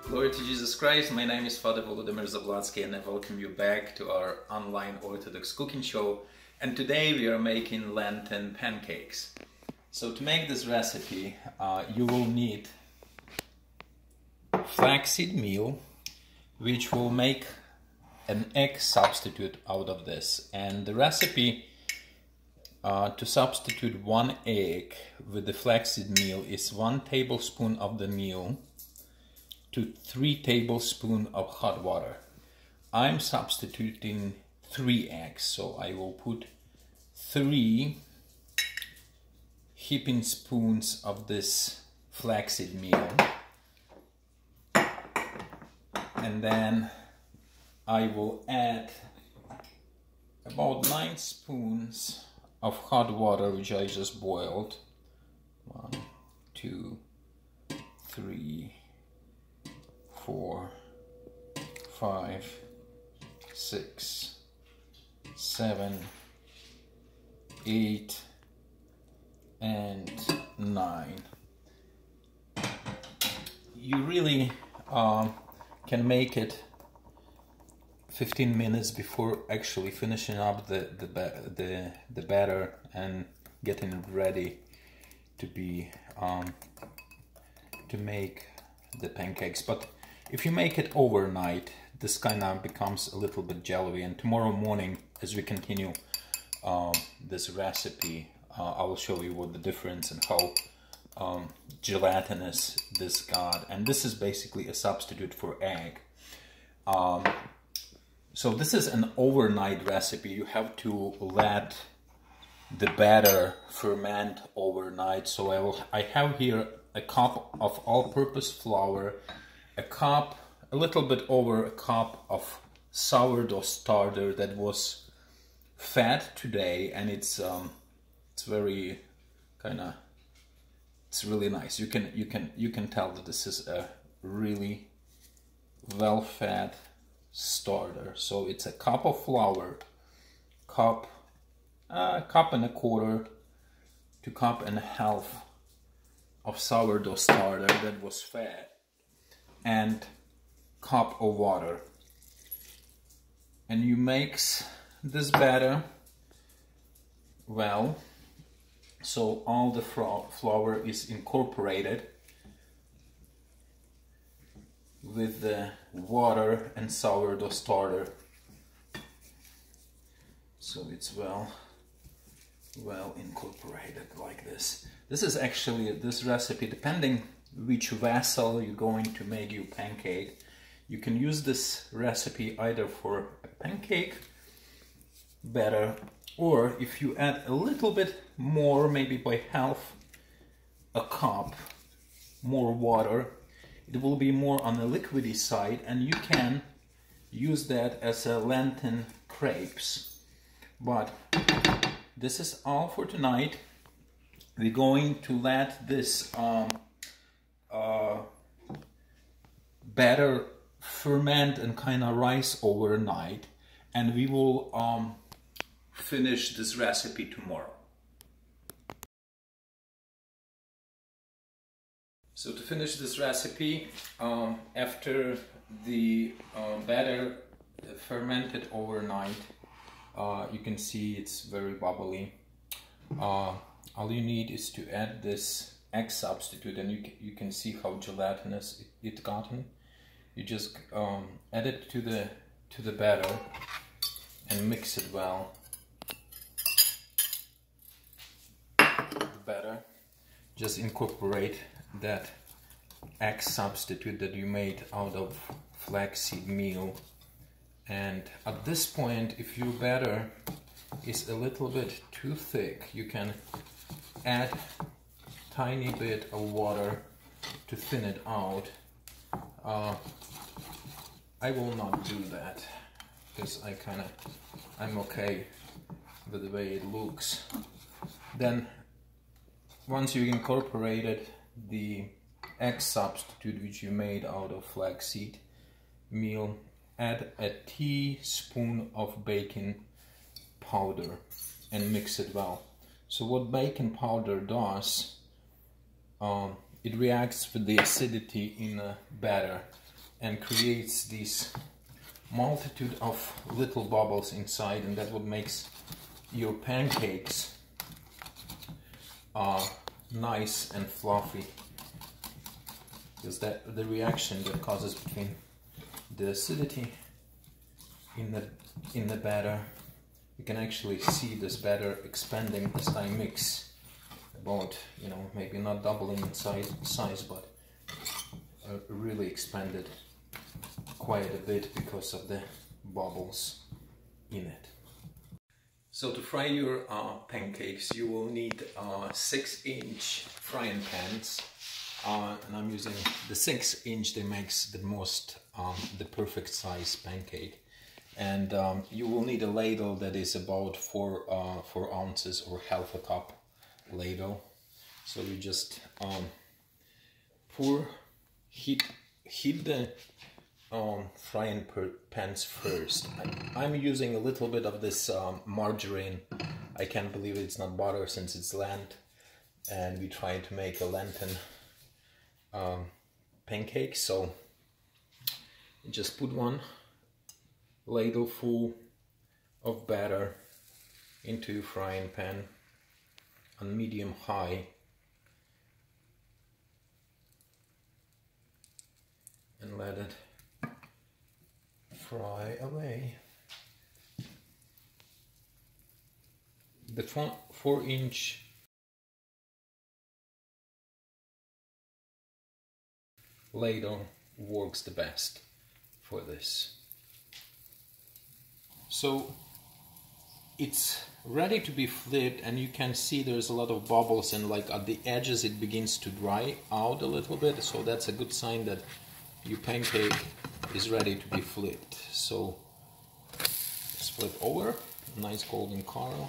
Glory to Jesus Christ, my name is Father Volodymyr Zablotsky and I welcome you back to our online Orthodox cooking show. And today we are making Lenten pancakes. So to make this recipe, you will need flaxseed meal, which will make an egg substitute out of this. And the recipe to substitute 1 egg with the flaxseed meal is 1 tablespoon of the meal to 3 tablespoons of hot water. I'm substituting 3 eggs, so I will put 3 heaping spoons of this flaxseed meal, and then I will add about 9 spoons of hot water which I just boiled. 1, 2, 3, 4, 5, 6, 7, 8, and 9. You really can make it 15 minutes before actually finishing up the batter and getting it ready to be to make the pancakes. But if you make it overnight, this kind of becomes a little bit jelly, and tomorrow morning as we continue this recipe, I will show you what the difference and how gelatinous this got. And this is basically a substitute for egg. So this is an overnight recipe. You have to let the batter ferment overnight. So I have here a cup of all-purpose flour, a little bit over a cup of sourdough starter that was fed today, and it's very it's really nice. You can tell that this is a really well-fed starter. So it's a cup of flour, cup and a quarter to cup and a half of sourdough starter that was fed, and cup of water. And you mix this batter well, so all the flour is incorporated with the water and sourdough starter, so it's well incorporated like this. This is actually, this recipe, depending which vessel you're going to make your pancake, you can use this recipe either for a pancake batter, or if you add a little bit more, maybe by half a cup more water, it will be more on the liquidy side, and you can use that as a Lenten crepes. But this is all for tonight. We're going to let this batter ferment and kind of rise overnight, and we will finish this recipe tomorrow. So to finish this recipe, after the batter fermented overnight, you can see it's very bubbly. All you need is to add this egg substitute, and you can see how gelatinous it gotten. You just add it to the batter and mix it well. Batter, just incorporate that egg substitute that you made out of flaxseed meal. And at this point, if your batter is a little bit too thick, you can add tiny bit of water to thin it out. I will not do that because I'm okay with the way it looks. Then once you incorporated the egg substitute which you made out of flaxseed meal, add a teaspoon of baking powder and mix it well. So what baking powder does, it reacts with the acidity in the batter. and creates these multitude of little bubbles inside, and that what makes your pancakes nice and fluffy, because that the reaction that causes between the acidity in the batter, you can actually see this batter expanding as I mix, about, you know, maybe not doubling in size, but really expanded quite a bit because of the bubbles in it. So to fry your pancakes, you will need 6-inch frying pans, and I'm using the 6-inch that makes the most, the perfect size pancake. And you will need a ladle that is about 4 ounces, or half a cup ladle. So you just heat the frying pans first. I'm using a little bit of this margarine. I can't believe it's not butter, since it's Lent, and we try to make a Lenten pancake. So just put one ladle full of batter into your frying pan on medium high, and let it fry away. The 4-inch ladle works the best for this. So it's ready to be flipped, and you can see there's a lot of bubbles, and like at the edges it begins to dry out a little bit, so that's a good sign that your pancake is ready to be flipped. So just flip over, nice golden color.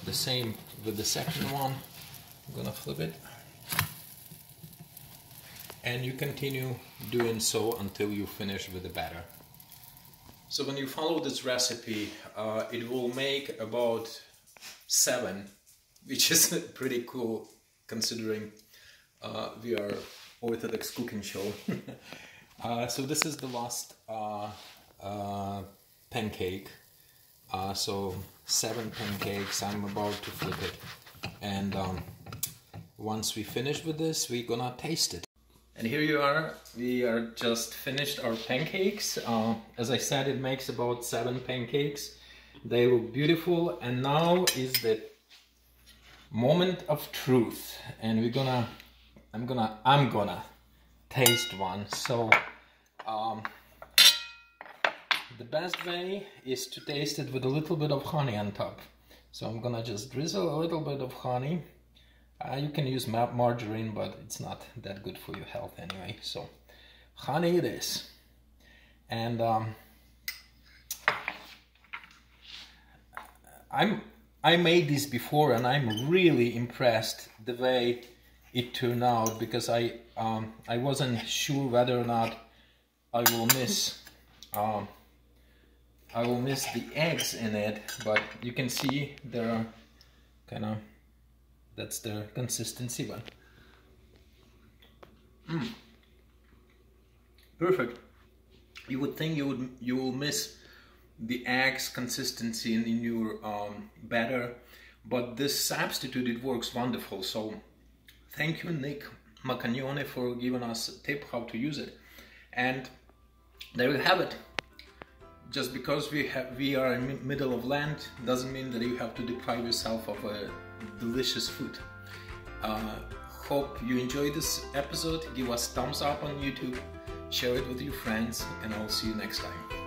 The same with the second one. I'm gonna flip it, and you continue doing so until you finish with the batter. So when you follow this recipe, it will make about 7, which is pretty cool considering we are Orthodox cooking show. So this is the last pancake. So 7 pancakes, I'm about to flip it. And once we finish with this, we're gonna taste it. And here you are, we are just finished our pancakes. As I said, it makes about 7 pancakes. They look beautiful, and now is the moment of truth. And I'm gonna taste one. So the best way is to taste it with a little bit of honey on top. So I'm gonna just drizzle a little bit of honey. You can use margarine, but it's not that good for your health anyway. So honey it is. And I made this before, and I'm really impressed the way it turned out, because I wasn't sure whether or not I will miss the eggs in it, but you can see there are kind of, that's the consistency one. Perfect. You would think you will miss the eggs consistency in your batter, but this substitute, it works wonderful. So thank you, Nick Macagnone, for giving us a tip how to use it. And there you have it. Just because we are in the middle of Lent doesn't mean that you have to deprive yourself of a delicious food. Hope you enjoyed this episode. Give us thumbs up on YouTube, share it with your friends, and I'll see you next time.